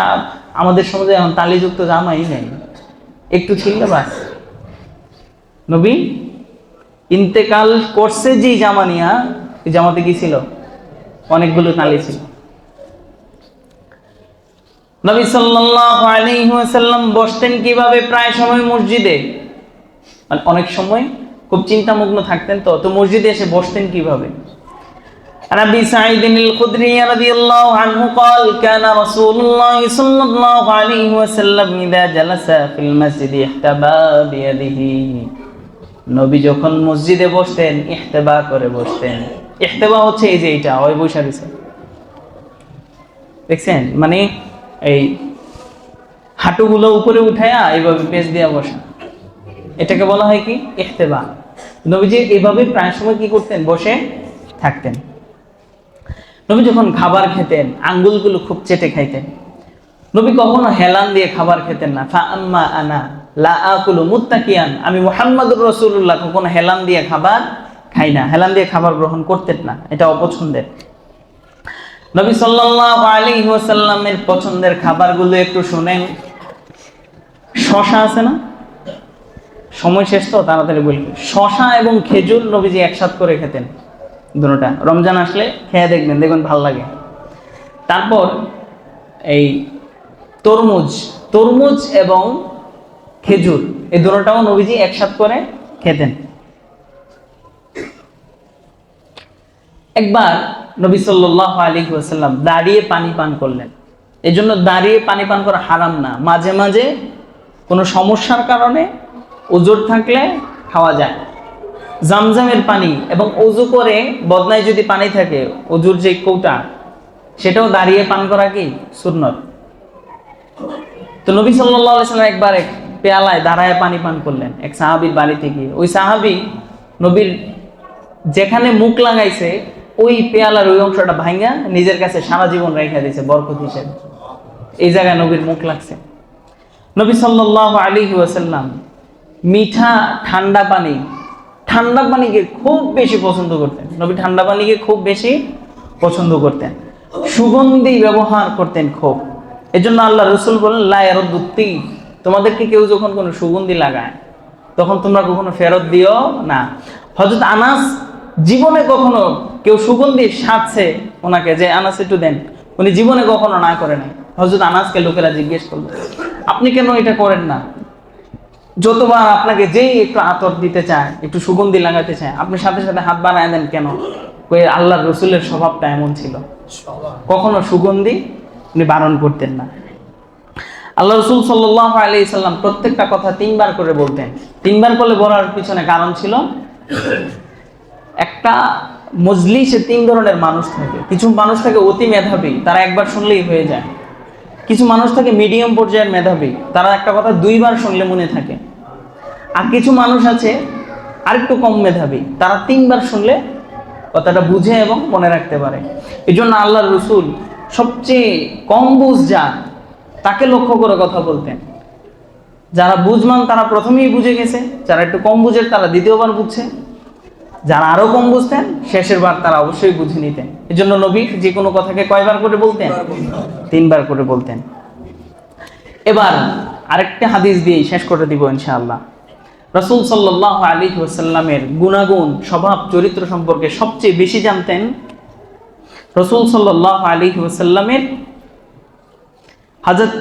আমাদের সমাজে এখন তালিযুক্ত জামাই নেই, একটু ছিল বাস। নবী ইন্তেকাল করছে যে জামা নিয়া, এই জামাতে কি ছিল? অনেকগুলো তালি ছিল। নবী সাল্লাল্লাহু আলাইহি ওয়াসাল্লাম বসতেন কিভাবে? প্রায় সময় মসজিদে, অনেক সময় খুব চিন্তামগ্ন থাকতেন, তো মসজিদে এসে বসতেন কিভাবে? আবি সাঈদ আল-খুদরি রাদিয়াল্লাহু আনহু قال كان رسول الله صلى الله عليه وسلم اذا جلس في المسجد احتبى بيده। নবী যখন মসজিদে বসতেন ইহতিবা করে বসতেন। ইহতিবা হচ্ছে এই যে এটা ওই বসা দিছে, দেখছেন? মানে এই হাঁটুগুলো উপরে উঠায়া এইভাবে পেছ দিয়া বসা, এটাকে বলা হয় কি? ইহতিবা। নবীজি এভাবে প্রায় সময় কি করতেন? বসে থাকতেন। নবী যখন খাবার খেতেন আঙ্গুলগুলো খুব চেটে খাইতেন। নবী কখনো হেলান দিয়ে খাবার খেতেন না। ফা আম্মা আনা লা আকুলু মুত্তাকিয়ান, আমি মুহাম্মাদুর রাসূলুল্লাহ কখনো হেলান দিয়ে খাবার খাই না, হেলান দিয়ে খাবার গ্রহণ করতেন না, এটা অপছন্দের। নবী সাল্লাল্লাহু আলাইহি ওয়াসাল্লামের পছন্দের খাবারগুলো একটু শুনেন। শশা আছে না? সময় শেষ তো তাড়াতাড়ি বলি। শশা এবং খেজুর নবীজি একসাথে করে খেতেন, দুটোটা। রমজান আসলে খেয়ে দেখবেন, দেখবেন ভালো লাগে। তারপর এই তরমুজ এবং খেজুর, এই দুটোটাও নবীজি একসাথে করে খেতেন। একবার নবী সাল্লাল্লাহু আলাইহি ওয়াসাল্লাম দাঁড়িয়ে পানি পান করলেন। এই জন্য দাঁড়িয়ে পানি পান করা হারাম না, মাঝে মাঝে কোনো সমস্যার কারণে ওজোর থাকলে খাওয়া যায়। জামজামের পানি এবং ওযু করে বদনায় যদি পানি থাকে, ওযুর যে কৌটা সেটাও দাঁড়িয়ে পান করা কি সুন্নত। তো নবী সাল্লাল্লাহু আলাইহি সাল্লাম একবার এক পেয়ালায় দাঁড়ায় পানি পান করলেন এক সাহাবীর বাড়িতে গিয়ে। ওই সাহাবী নবীর যেখানে মুখ লাগাইছে ওই পেয়ালার ওই অংশটা ভাঙা নিজের কাছে সারা জীবন রেখে দিয়েছে বরকত হিসেবে। এই জায়গায় নবীর মুখ লাগছে। নবী সাল্লাল্লাহু আলাইহি ওয়াসাল্লাম মিঠা ঠান্ডা পানিকে খুব বেশি পছন্দ করতেন। নবী ঠান্ডা পানিকে খুব বেশি পছন্দ করতেন, সুগন্ধি ব্যবহার করতেন খুব। এজন্য আল্লাহ রাসূল বলেন লা ইয়ারুদ্দুতি, তোমাদেরকে কেউ যখন কোনো সুগন্ধি লাগায় তখন তোমরা কখনো ফেরত দিও না। হযরত আনাস জীবনে কখনো কেউ সুগন্ধি সাজছে ওনাকে যে আনাস একটু দেন, উনি জীবনে কখনো না করে নাই। হযরত আনাসকে লোকেরা জিজ্ঞেস করলো আপনি কেন এটা করেন না? যতবার আপনাকে যেই একটু আতর দিতে চায়, একটু সুগন্ধি লাগাতে চায়, আপনি সাথে সাথে হাত বাড়ায় দেন কেন? আল্লাহর রাসূলের স্বভাবটা এমন ছিল, কখনো সুগন্ধি উনি বারণ করতেন না। আল্লাহ রাসূল সাল্লাল্লাহু আলাইহি সাল্লাম প্রত্যেকটা কথা 3 বার করে বলতেন। 3 বার করে বলার পিছনে কারণ ছিল, একটা মজলিসে 3 ধরনের মানুষ থাকে। কিছু মানুষ থাকে অতি মেধাবী, তারা একবার শুনলেই হয়ে যায়। কিছু মানুষ থাকে মিডিয়াম পর্যায়ের মেধাবী, তারা একটা কথা 2 বার শুনলে মনে থাকে। আর কিছু মানুষ আছে আরেকটু কম মেধাবী, তারা 3 বার শুনলে কথাটা বুঝে এবং মনে রাখতে পারে। এই জন্য আল্লাহর রাসূল সবচেয়ে কম বুঝ যার তাকে লক্ষ্য করে কথা বলতেন। যারা বুঝমান তারা প্রথমেই বুঝে গেছে, যারা একটু কম বুঝের তারা দ্বিতীয়বার বুঝছে, যারা আরো কম বুঝতেন শেষের বার তারা অবশ্যই বুঝে নিতেন। এই জন্য নবী যে কোনো কথাকে কয়বার করে বলতেন? 3 বার করে বলতেন। এবার আরেকটা হাদিস দিয়ে শেষ করে দিব ইনশাআল্লাহ। রাসূল সাল্লাল্লাহু আলাইহি ওয়াসাল্লামের গুণাগুণ, স্বভাব চরিত্র সম্পর্কে সবচেয়ে বেশি জানতেন রাসূল সাল্লাল্লাহু আলাইহি ওয়াসাল্লামের হযরত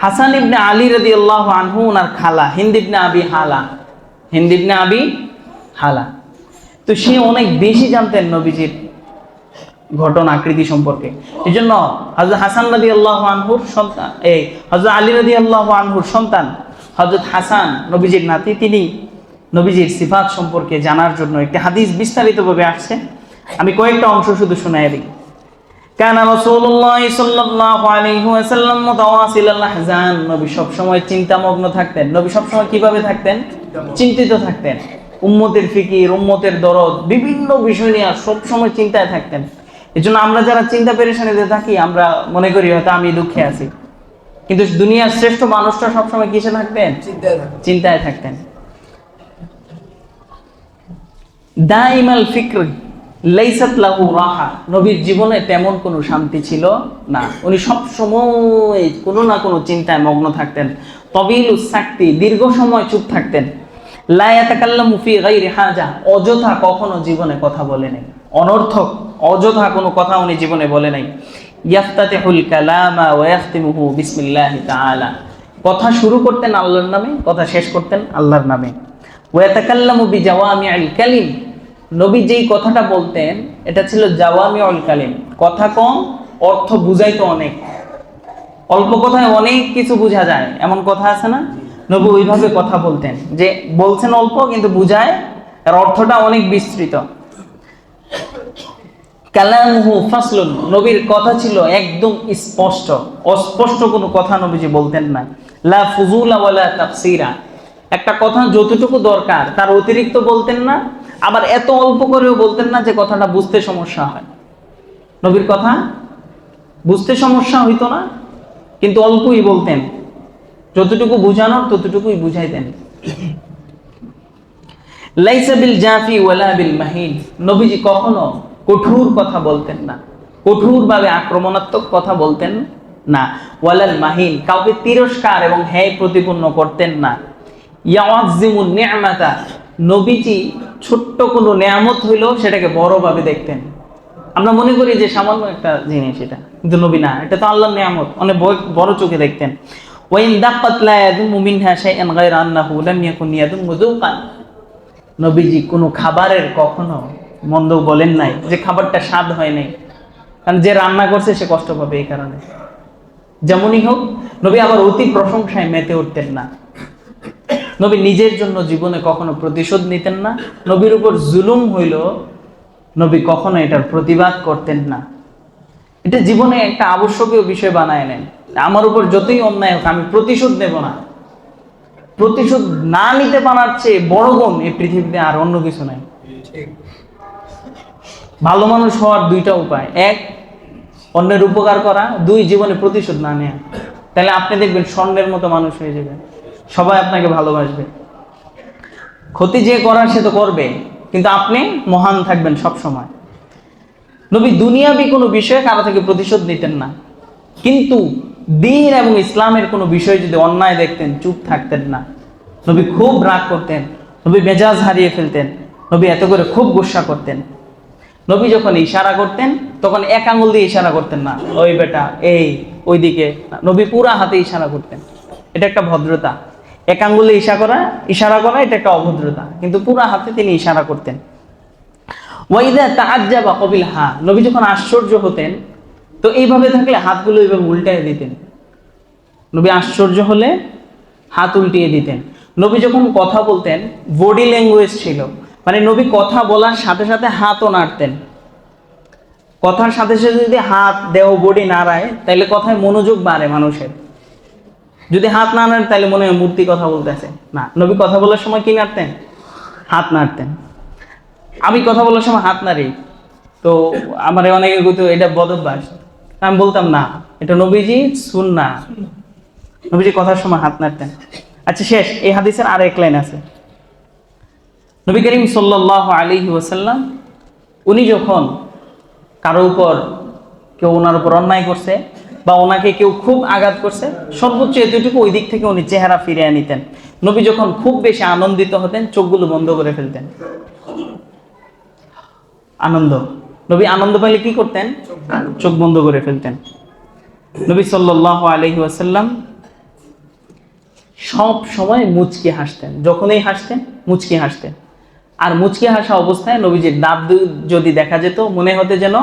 হাসান ইবনে আলী রাদিয়াল্লাহু আনহু ওনার খালা হিন্দ ইবনে আবি হালা। তো সে অনেক বেশি জানতেন নবীজির ঘটনা আকৃতি সম্পর্কে। এই জন্য হযরত হাসান রাদিয়াল্লাহু আনহুর সন্তান, হযরত আলী রাদিয়াল্লাহু আনহুর সন্তান হযরত হাসান নবীজির নাতি, তিনি নবীজির সিফাত সম্পর্কে জানার জন্য একটি হাদিস বিস্তারিতভাবে আসছে। আমি কয়েকটা অংশ শুধু শোনাই দিই। কানা রাসূলুল্লাহ সাল্লাল্লাহু আলাইহি ওয়াসাল্লাম মুতাওয়াসিলাল আহজান, নবী সব সময় চিন্তামগ্ন থাকতেন। নবী সব সময় কিভাবে থাকতেন? চিন্তিত থাকতেন। উম্মতের ফিকির, উম্মতের দরদ, বিভিন্ন বিষয় নিয়ে সব সময় চিন্তায় থাকতেন। এজন্য আমরা যারা চিন্তা পেরেশানিতে থাকি আমরা মনে করি হয়তো আমি দুঃখে আছি, কিন্তু দুনিয়ার শ্রেষ্ঠ মানুষটা সবসময় কিসে থাকতেন? চিন্তায় থাকতেন। দাইমাল ফিক্র লাইসাত লাহু রাহা, নবীর জীবনে তেমন কোনো শান্তি ছিল না। উনি সব সময় কোনো না কোনো চিন্তায় মগ্ন থাকতেন। তাবিলুস সাকতি, দীর্ঘ সময় চুপ থাকতেন। লা ইয়াতাকাল্লামু ফি গায়রি হাজা, অযথা কখনো জীবনে কথা বলে নাই। অনর্থক অযথা কোনো কথা উনি জীবনে বলে নাই। ইয়াফতাতিহুল কালামা ওয়া ইয়াখতিমুহু বিসমিল্লাহি তাআলা, কথা শুরু করতেন আল্লাহর নামে, কথা শেষ করতেন আল্লাহর নামে। ওয়া ইয়াতাকাল্লামু বিজাওয়ামিউল কালিম, নবী যেই কথাটা বলতেন এটা ছিল জাওয়ামিউল কালিম, কথা কম অর্থ বুঝাইতো অনেক। অল্প কথায় অনেক কিছু বোঝা যায়, এমন কথা আছে না? নবী ওইভাবে কথা বলতেন যে বলছেন অল্প কিন্তু বুঝায়, এর অর্থটা অনেক বিস্তৃত। কালামুহু ফাসলুন, নবীর কথা ছিল একদম স্পষ্ট, অস্পষ্ট কোনো কথা নবীজি বলতেন না। লা ফুজুলা ওয়ালা তাফসিরা, একটা কথা যতটুকু দরকার তার অতিরিক্ত বলতেন না, আবার এত অল্প করেও বলতেন না যে কথাটা বুঝতে সমস্যা হয়। নবীর কথা বুঝতে সমস্যা হইতো না, কিন্তু অল্পই বলতেন, যতটুকু বুঝানোর ততটুকুই বুঝাইতেন। লাইসা বিল জাফি ওয়ালা বিল মাহিন, নবীজি কখনো কঠোর কথা বলতেন না, কঠোরভাবে আক্রমণাত্মক কথা বলতেন না। ওয়ালাল মাহিন, কাউকে তিরস্কার এবং হেয় প্রতিপন্ন করতেন না। ইয়াজিমুন নি'মাতা, নবীজি ছোট্ট কোনো নিয়ামত হইলো সেটাকে বড়ভাবে দেখতেন। আমরা মনে করি যে সামান্য একটা জিনিস এটা, কিন্তু নবী না, এটা তো আল্লাহর নিয়ামত, অনেক বড় চোখে দেখতেন। ওয়াইন দাক্কাত লা ইয়াদুমু মিনহা শাইআন গায়রা আন্নাহু লাম ইয়াকুন ইয়াদুমু যুকান, নবীজি কোনো খাবারের কখনো মন্দ বলেন নাই যে খাবারটা স্বাদ হয় নাই, কারণ যে রান্না করছে সে কষ্ট পাবে এই কারণে। যেমনই হোক, নবী আবার অতি প্রশংসায় মেতে উঠতেন না। নবী নিজের জন্য জীবনে কখনো প্রতিশোধ নিতেন না। নবীর উপর জুলুম হইল, নবী কখনো এটার প্রতিবাদ করতেন না। এটা জীবনে একটা আবশ্যকীয় বিষয় বানায় নেন। আমার উপর যতই অন্যায় হোক আমি প্রতিশোধ নেব না। প্রতিশোধ না নিতে পারার চেয়ে বড় গুণ এই পৃথিবীতে আর অন্য কিছু নাই। ভালো মানুষ হওয়ার দুইটা উপায়, এক অন্যের উপকার করা, দুই জীবনে প্রতিশোধ না নেওয়া। তাহলে আপনি দেখবেন স্বর্ণের মতো মানুষ হয়ে যাবেন, সবাই আপনাকে ভালোবাসবে। ক্ষতি যে করার সে তো করবে, কিন্তু আপনি মহান থাকবেন সব সময়। নবী দুনিয়াবি কোনো বিষয়ে কারো থেকে প্রতিশোধ নিতেন না, কিন্তু দ্বীন এবং ইসলামের কোনো বিষয় যদি অন্যায় দেখতেন চুপ থাকতেন না। নবী খুব রাগ করতেন, নবী মেজাজ হারিয়ে ফেলতেন, নবী এত করে খুব গুসা করতেন। নবী যখন ইশারা করতেন তখন এক আঙুল দিয়ে ইশারা করতেন না, ওই বেটা এই ওইদিকে। নবী পুরা হাতে ইশারা করতেন। এটা একটা ভদ্রতা। এক আঙুলে ইশারা করা এটা একটা অভদ্রতা, কিন্তু পুরা হাতে তিনি ইশারা করতেন। ওয়াইদা তাআজ্জাবা কবিলহা, নবী যখন আশ্চর্য হতেন তো এইভাবে থাকলে হাতগুলো এইভাবে উল্টায় দিতেন। নবী আশ্চর্য হলে হাত উল্টিয়ে দিতেন। নবী যখন কথা বলতেন বডি ল্যাঙ্গুয়েজ ছিল, মানে নবী কথা বলার সাথে সাথে হাতও নাড়তেন। কথার সাথে সাথে যদি হাত দেহ বডি নাড়ায় তাহলে কথায় মনোযোগ বাড়ে মানুষের। যদি হাত না নাড়ে তাহলে মনে হয় মূর্তি কথা বলতেছে। না, নবী কথা বলার সময় কি নাড়তেন? হাত নাড়তেন। আমি কথা বলার সময় হাত নাড়ি, তো আমার অনেকে কইতো এটা বদভ্যাস। আমি বলতাম না, এটা নবীজি সুন্নাহ। নবীজি কথার সময় হাত নাড়তেন। আচ্ছা শেষ, এই হাদিসের আর এক লাইন আছে। নবী করিম সাল্লাল্লাহু আলাইহি ওয়াসাল্লাম উনি যখন কারো উপর কেউ ওনার উপর অন্যায় করছে বা ওনাকে কেউ খুব আঘাত করছে, সর্বোচ্চ এতটুকু ওই দিক থেকে উনি চেহারা ফিরিয়ে নিতেন। নবী যখন খুব বেশি আনন্দিত হতেন চোখগুলো বন্ধ করে ফেলতেন। নবী আনন্দ পাইলে কি করতেন? চোখ বন্ধ করে ফেলতেন। নবী সাল্লাল্লাহু আলাইহি ওয়াসাল্লাম সব সময় মুচকি হাসতেন। যখনই হাসতেন মুচকি হাসতেন। আর মুচকি হাসা অবস্থায় নবীজির দাঁত যদি দেখা যেত মনে হতে যেন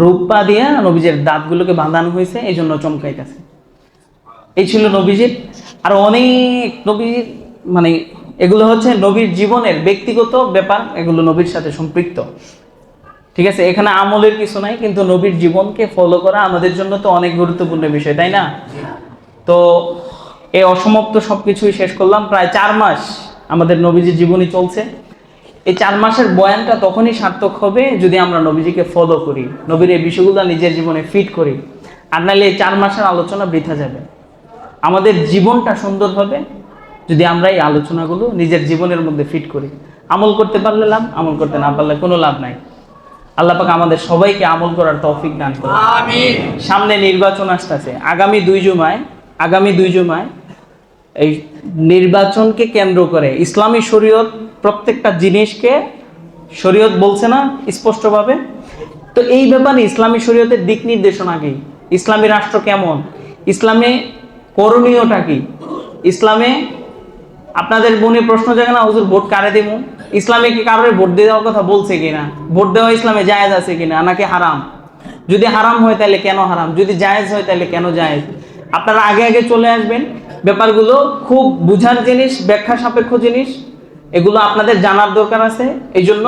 রূপা দিয়া নবীজির দাঁতগুলোকে বাঁধানো হয়েছে, এই জন্য চমকাইতেছে। এই ছিল নবীজির। আর অনেক নবীর মানে এগুলো হচ্ছে নবীর জীবনের ব্যক্তিগত ব্যাপার, এগুলো নবীর সাথে সম্পৃক্ত। ঠিক আছে, এখানে আমলের কিছু নাই, কিন্তু নবীর জীবনকে ফলো করা আমাদের জন্য তো অনেক গুরুত্বপূর্ণ বিষয়, তাই না? তো এই অসমাপ্ত সবকিছুই শেষ করলাম। প্রায় 4 মাস আমাদের নবীজির জীবনী চলছে। এই 4 মাসের বয়ানটা তখনই সার্থক হবে যদি আমরা নবীজিকে ফলো করি, নবীর এই বিষয়গুলো নিজের জীবনে ফিট করি। আর নাহলে এই 4 মাসের আলোচনা বৃথা যাবে। আমাদের জীবনটা সুন্দর হবে যদি আমরা এই আলোচনাগুলো নিজের জীবনের মধ্যে ফিট করি। আমল করতে পারলে লাভ, আমল করতে না পারলে কোনো লাভ নাই। আল্লাহ পাক আমাদের সবাইকে আমল করার তৌফিক দান করুন। আমিন। সামনে নির্বাচন আসতেছে, আগামী 2 জুমায় এই নির্বাচনকে কেন্দ্র করে ইসলামী শরীয়ত প্রত্যেকটা জিনিসকে শরীয়ত বলছে না স্পষ্টভাবে, তো এই ব্যাপারে ইসলামী শরীয়তের দিক নির্দেশনা কি, ইসলামী রাষ্ট্র কেমন, ইসলামে করণীয়টা কি, ইসলামে আপনাদের মনে প্রশ্ন জাগে না হুজুর ভোট কারে দেব, ইসলামে কি কারোর ভোট দেওয়ার কথা বলছে কিনা, ভোট দেওয়া ইসলামে জায়েজ আছে কিনা নাকি হারাম, যদি হারাম হয় তাহলে কেন হারাম, যদি জায়েজ হয় তাহলে কেন জায়েজ। আপনারা আগে চলে আসবেন। ব্যাপারগুলো খুব বুঝার জিনিস, ব্যাখ্যা সাপেক্ষ জিনিস, এগুলো আপনাদের জানার দরকার আছে। এই জন্য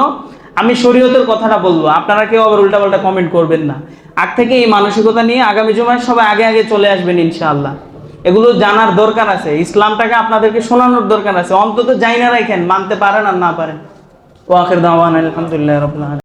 আমি শরীয়তের কথাটা বলবো, আপনারা কেউ আবার উল্টাপাল্টা কমেন্ট করবেন না। আগ থেকে এই মানসিকতা নিয়ে আগামী জুমায় সবাই আগে চলে আসবেন ইনশাআল্লাহ। এগুলো জানার দরকার আছে, ইসলামটাকে আপনাদেরকে শোনানোর দরকার আছে। অন্তত জাইনা রাখেন, মানতে পারেন আর না পারেন। ওয়া আখির দাওয়ানা আলহামদুলিল্লাহি রাব্বিল আলামিন।